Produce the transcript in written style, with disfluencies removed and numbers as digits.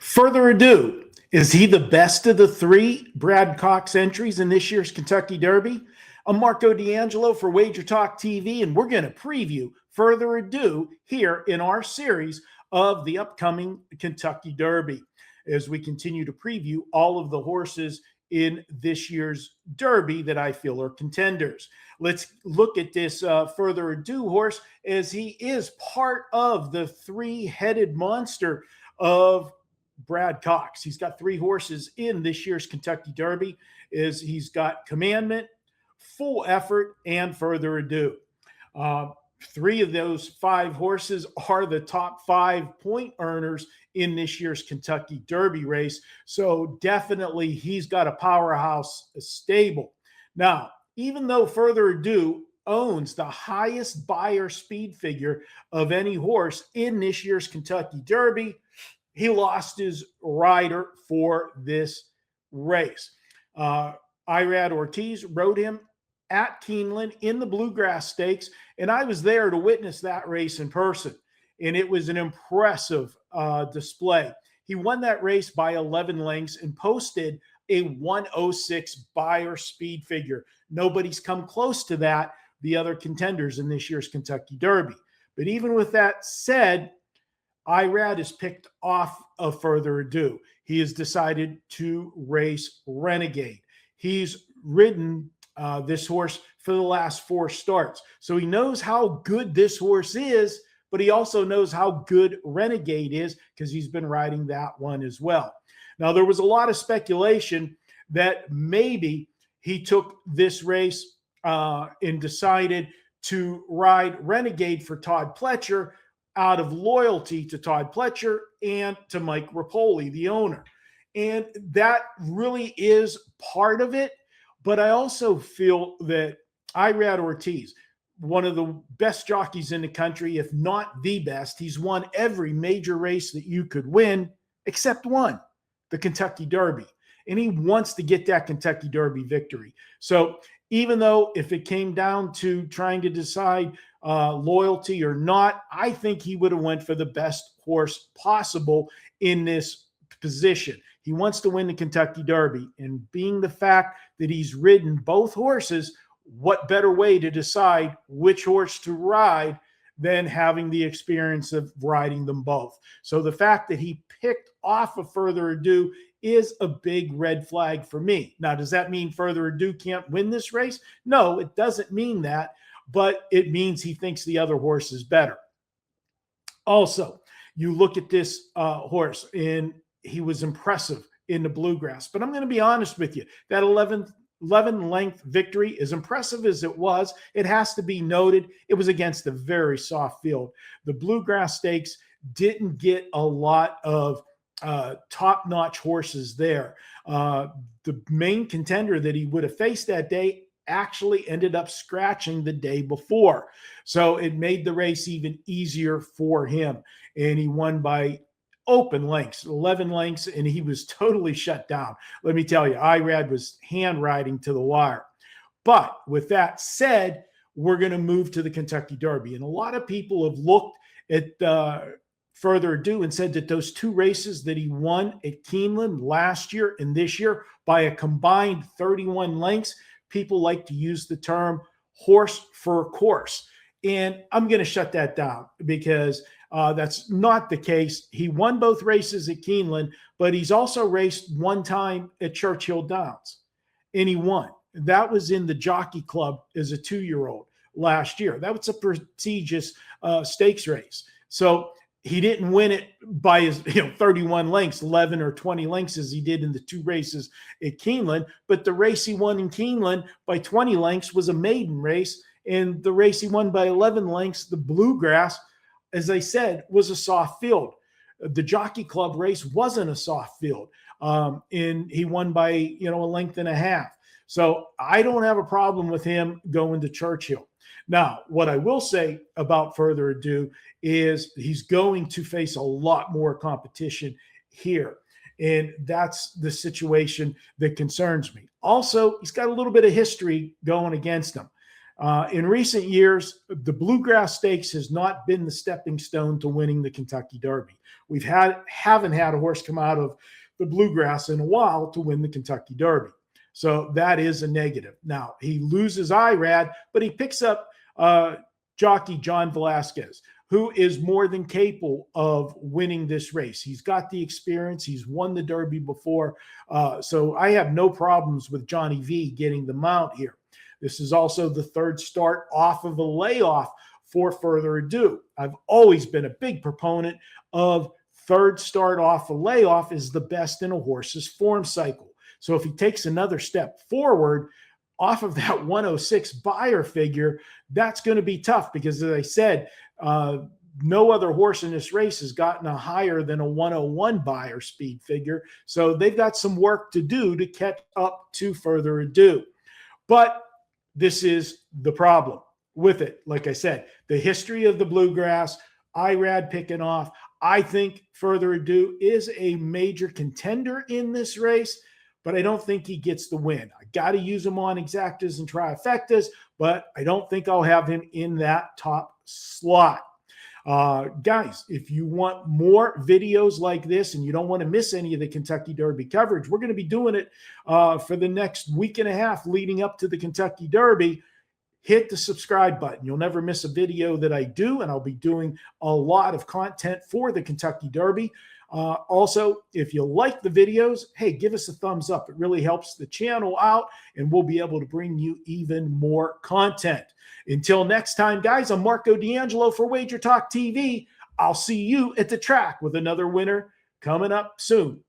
Further ado, is he the best of the three Brad Cox entries in this year's Kentucky Derby? I'm Marco D'Angelo for Wager Talk TV, and we're going to preview Further Ado here in our series of the upcoming Kentucky Derby as we continue to preview all of the horses in this year's Derby that I feel are contenders. Let's look at this Further Ado horse, as he is part of the three-headed monster of Brad Cox. He's got three horses in this year's Kentucky Derby. He's got Commandment, Full Effort, and Further Ado. Three of those five horses are the top 5 point earners in this year's Kentucky Derby race. So definitely he's got a powerhouse stable. Now, even though Further Ado owns the highest buyer speed figure of any horse in this year's Kentucky Derby, he lost his rider for this race. Irad Ortiz rode him at Keeneland in the Bluegrass Stakes, and I was there to witness that race in person, and it was an impressive display. He won that race by 11 lengths and posted a 106 buyer speed figure. Nobody's come close to that, the other contenders in this year's Kentucky Derby. But even with that said, Irad is picked off of Further Ado. He has decided to race Renegade. He's ridden this horse for the last 4 starts. So he knows how good this horse is, but he also knows how good Renegade is because he's been riding that one as well. Now, there was a lot of speculation that maybe he took this race and decided to ride Renegade for Todd Pletcher out of loyalty to Todd Pletcher and to Mike Rapoli, the owner. And that really is part of it. But I also feel that Irad Ortiz, one of the best jockeys in the country, if not the best, he's won every major race that you could win except one, the Kentucky Derby. And he wants to get that Kentucky Derby victory. So even though if it came down to trying to decide loyalty or not, I think he would have went for the best horse possible in this position. He wants to win the Kentucky Derby, and being the fact that he's ridden both horses, what better way to decide which horse to ride than having the experience of riding them both? So the fact that he picked off of Further Ado is a big red flag for me. Now, does that mean Further Ado can't win this race? No, it doesn't mean that, but it means he thinks the other horse is better. Also, you look at this horse, and he was impressive in the Bluegrass. But I'm going to be honest with you, that 11-length victory, as impressive as it was, it has to be noted, it was against a very soft field. The Bluegrass Stakes didn't get a lot of top-notch horses there. The main contender that he would have faced that day actually ended up scratching the day before. So it made the race even easier for him. And he won by open lengths, 11 lengths, and he was totally shut down. Let me tell you, Irad was hand riding to the wire. But with that said, we're going to move to the Kentucky Derby. And a lot of people have looked at Further Ado and said that those 2 races that he won at Keeneland last year and this year by a combined 31 lengths, people like to use the term horse for course. And I'm going to shut that down because that's not the case. He won both races at Keeneland, but he's also raced one time at Churchill Downs, and he won. That was in the Jockey Club as a 2-year-old last year. That was a prestigious stakes race. So he didn't win it by his 31 lengths, 11 or 20 lengths as he did in the 2 races at Keeneland. But the race he won in Keeneland by 20 lengths was a maiden race, and the race he won by 11 lengths, the Bluegrass, as I said, was a soft field. The Jockey Club race wasn't a soft field. And he won by, a length and a half. So I don't have a problem with him going to Churchill. Now, what I will say about Further Ado is he's going to face a lot more competition here. And that's the situation that concerns me. Also, he's got a little bit of history going against him. In recent years, the Bluegrass Stakes has not been the stepping stone to winning the Kentucky Derby. haven't had a horse come out of the bluegrass in a while to win the Kentucky Derby. So that is a negative. Now, he loses Irad, but he picks up jockey John Velasquez, who is more than capable of winning this race. He's got the experience. He's won the Derby before. So I have no problems with Johnny V getting the mount here. This is also the third start off of a layoff for Further Ado. I've always been a big proponent of third start off a layoff is the best in a horse's form cycle. So if he takes another step forward off of that 106 buyer figure, that's going to be tough because, as I said, no other horse in this race has gotten a higher than a 101 buyer speed figure. So they've got some work to do to catch up to Further Ado. But this is the problem with it. Like I said, the history of the bluegrass, Irad picking off. I think Further Ado is a major contender in this race, but I don't think he gets the win. I got to use him on exactas and trifectas, but I don't think I'll have him in that top slot. Guys, if you want more videos like this and you don't want to miss any of the Kentucky Derby coverage, we're going to be doing it for the next week and a half leading up to the Kentucky Derby. Hit the subscribe button. You'll never miss a video that I do, and I'll be doing a lot of content for the Kentucky Derby. Also, if you like the videos, hey, give us a thumbs up. It really helps the channel out, and we'll be able to bring you even more content. Until next time, guys, I'm Marco D'Angelo for Wager Talk TV. I'll see you at the track with another winner coming up soon.